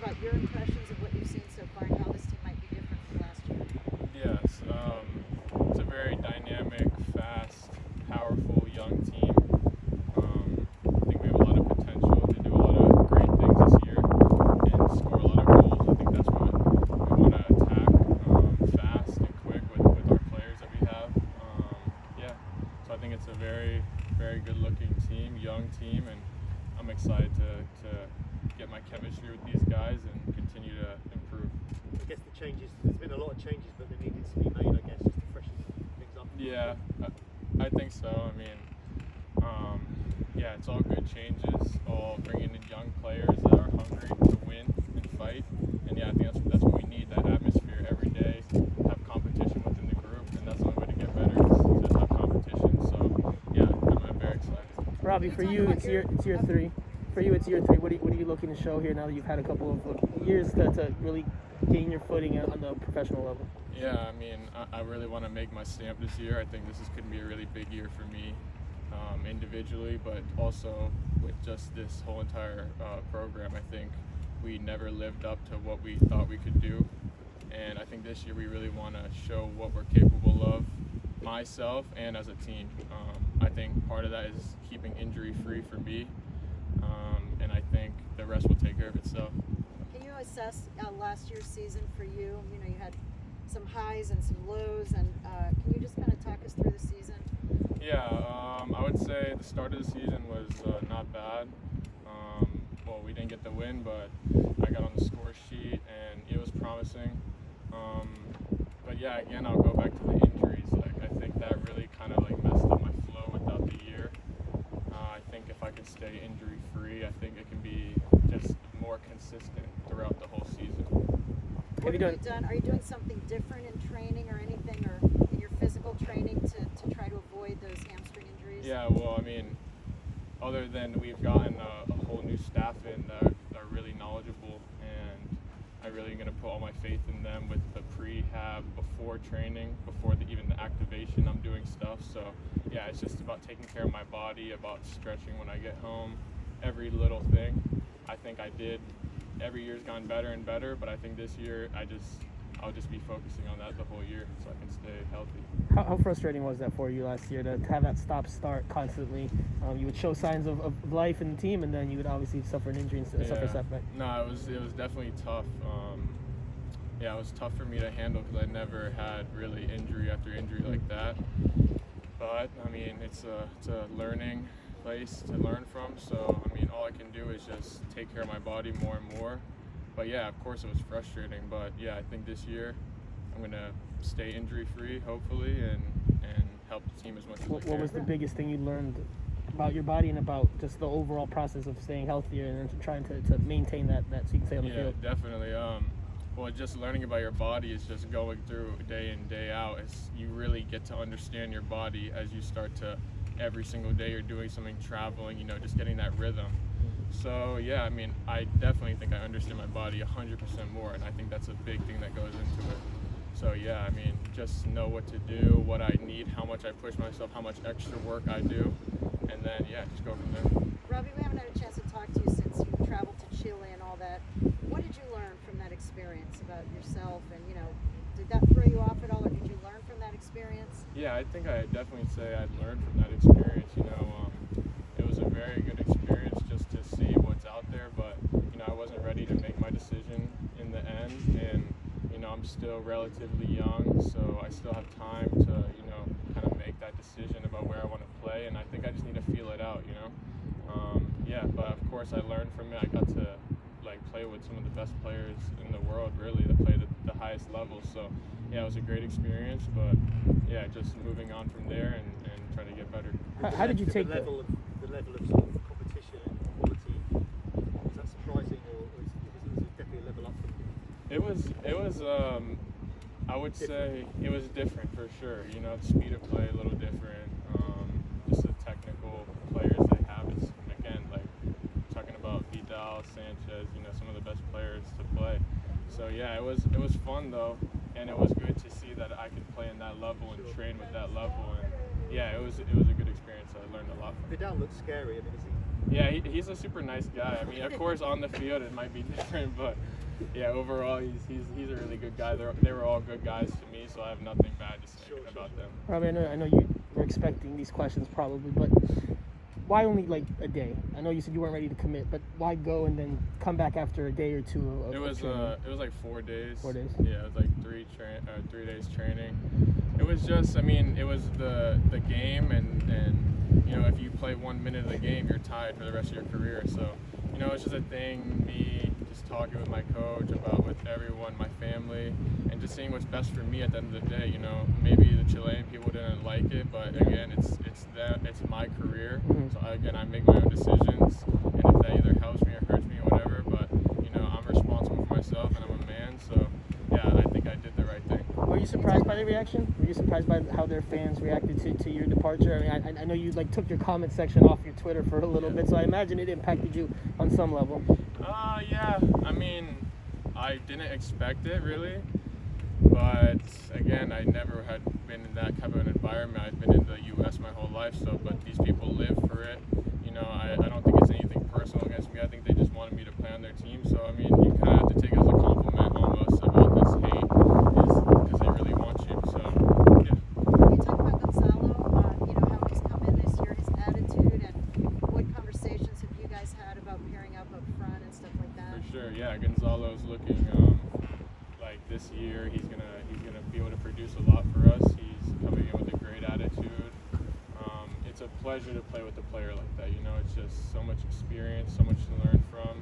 about your impressions of what you've seen so far and how this team might be different from last year? Yes, it's a very dynamic, fast, powerful, young team. I think we have a lot of potential to do a lot of great things this year and score a lot of goals. I think that's what we want to attack, fast and quick with our players that we have. Yeah, so I think it's a very, very good-looking team, young team, and I'm excited to get my chemistry with these guys and continue to improve. I guess the changes, there's been a lot of changes, but they needed to be made, I guess, just to freshen things up. Yeah, I think so. I mean, yeah, it's all good changes, all bringing in young players that are hungry to win and fight. And yeah, I think that's what we need, that atmosphere every day, have competition within the group, and that's the only way to get better is to have competition. So yeah, I'm very excited. Robbie, for you, it's year three. For you, it's year three. What are you looking to show here now that you've had a couple of years to really gain your footing on the professional level? Yeah, I mean, I really want to make my stamp this year. I think this is going to be a really big year for me individually, but also with just this whole entire program. I think we never lived up to what we thought we could do, and I think this year we really want to show what we're capable of, myself and as a team. I think part of that is keeping injury-free for me, and I think the rest will take care of itself. Can you assess last year's season for you? You know, you had some highs and some lows, and can you just kind of talk us through the season? Yeah, I would say the start of the season was not bad. Well, we didn't get the win, but I got on the score sheet, and it was promising. But yeah, again, I'll go back to the injuries. Like, I think that really kind of like messed up my flow without the year. I think if I could stay injury-free, I think it can be just more consistent throughout the whole season. What have you done? Are you doing something different in training or anything, or in your physical training to try to avoid those hamstring injuries? Yeah, well, I mean, other than we've gotten a whole new staff in that are really knowledgeable, and I'm really going to put all my faith in them with the prehab before training, before even the activation. I'm doing stuff. So yeah, it's just about taking care of my body, about stretching when I get home, every little thing. I think I did. Every year's gone better and better, but I think this year I'll just be focusing on that the whole year so I can stay healthy. How frustrating was that for you last year to have that stop-start constantly? You would show signs of life in the team, and then you would obviously suffer an injury and suffer a setback. No, it was definitely tough. Yeah, it was tough for me to handle because I never had really injury after injury like that. But I mean, it's a learning place to learn from. So I mean, all I can do is just take care of my body more and more. But yeah, of course it was frustrating. But yeah, I think this year I'm gonna stay injury-free, hopefully, and help the team as much as I can. What was the biggest thing you learned about your body and about just the overall process of staying healthier and trying to maintain that so you can stay on the field? Yeah, definitely. Well, just learning about your body is just going through day in, day out. You really get to understand your body as you start to, every single day you're doing something, traveling, just getting that rhythm. So yeah, I mean, I definitely think I understand my body 100% more, and I think that's a big thing that goes into it. So yeah, I mean, just know what to do, what I need, how much I push myself, how much extra work I do, and then yeah, just go from there. Robbie, we haven't had a chance to talk to you since you traveled to Chile and all that. What did you learn from that experience about yourself, and did that throw you off at all, or did you learn from that experience? Yeah, I think I definitely say I learned from that experience. It was a very good experience just to see what's out there, but I wasn't ready to make my decision in the end, and I'm still relatively young, so I still have time to kind of make that decision about where I want to play, and I think I just need to feel it out. Yeah, but of course I learned from it. I got to play with some of the best players in the world, really, that play the highest level. So yeah, it was a great experience, but yeah, just moving on from there and trying to get better. How did you take the level of sort of competition and quality? Was that surprising, or was it definitely a level up from you? It was I would say it was different for sure. The speed of play a little different. Just the technical players they have is, again, talking about Vidal, Sanchez, some of the best players to play. So yeah, it was fun though, and it was good to see that I could play in that level and train with that level, and yeah, it was a good experience. I learned a lot from it. Vidal looks scary. I mean, Yeah, he's a super nice guy. I mean, of course, on the field it might be different, but yeah, overall he's a really good guy. They were all good guys to me, so I have nothing bad to say about them. Robbie, I know you were expecting these questions probably, but why only like a day? I know you said you weren't ready to commit, but why go and then come back after a day or two of It was training? it was like 4 days. 4 days? Yeah, it was like 3 days training. It was just, I mean, it was the game, and you know, if you play 1 minute of the game, you're tied for the rest of your career. So, you know, it's just a thing, me just talking with my coach, about with everyone, my family, and just seeing what's best for me at the end of the day. You know, maybe the Chilean people didn't like it, but again, it's my career. So again, I make my own decisions, and if that either helps me or hurts me or whatever, but you know, I'm responsible for myself, and I'm a man. So yeah, I think I did the right thing. Were you surprised by the reaction? Were you surprised by how their fans reacted to your departure? I mean, I know you like took your comment section off your Twitter for a little bit, so I imagine it impacted you on some level. Yeah. I mean, I didn't expect it really, but again, I never had been in that type of an environment. I've been in the U.S. my whole life, so but these people live for it. You know, I don't think it's anything personal against me. I think they just wanted me to play on their team. So I mean, you kind of have to take it as a compliment almost about this hate, is because they really want you. So yeah. Can you talk about Gonzalo, you know, how he's come in this year, his attitude, and what conversations have you guys had about pairing up front and stuff like that? For sure, yeah. Gonzalo's looking like this year he's gonna be able to produce a lot for us. He's coming in with a great attitude. It's a pleasure to play with a player like that. You know, it's just so much experience, so much to learn from,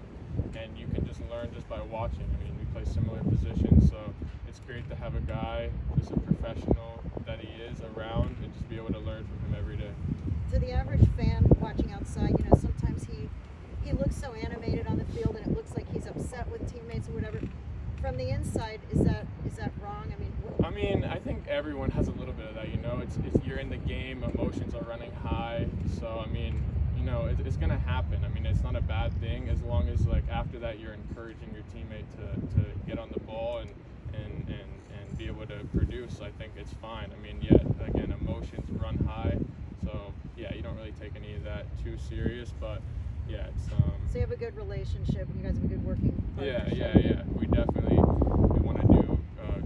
and you can just learn just by watching. I mean, we play similar positions, so it's great to have a guy, just a professional that he is, around, and just be able to learn from him every day. To the average fan watching outside, you know, sometimes he looks so animated on the field, and it looks like he's upset with teammates or whatever. From the inside, is that wrong? I mean, I think everyone has a little bit of that. You know, it's you're in the game, emotions are running high. So I mean, you know, it's gonna happen. I mean, it's not a bad thing as long as like after that you're encouraging your teammate to get on the ball and be able to produce. I think it's fine. I mean, yeah, again, emotions run high. So yeah, you don't really take any of that too serious, but yeah, it's so you have a good relationship, and you guys have a good working partnership. Yeah. We definitely want to do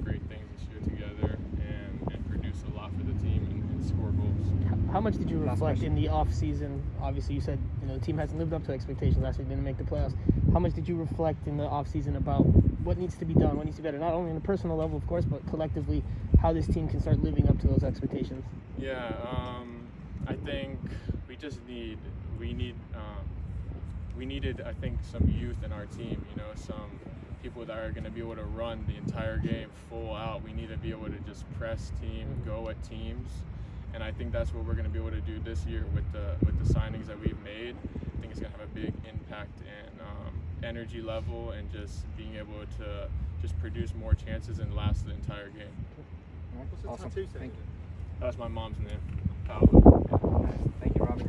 great things this year together and produce a lot for the team and score goals. How much did you reflect in the off season? Obviously, you said the team hasn't lived up to expectations. Last year didn't make the playoffs. How much did you reflect in the off season about what needs to be done, what needs to be better, not only on a personal level, of course, but collectively, how this team can start living up to those expectations? Yeah, I think we needed, I think, some youth in our team. You know, some people that are going to be able to run the entire game full out. We need to be able to just press team, go at teams, and I think that's what we're going to be able to do this year with the signings that we've made. I think it's going to have a big impact and energy level, and just being able to just produce more chances and last the entire game. What's the tattoo saying? That's my mom's name, Paolo. Thank you, Robbie.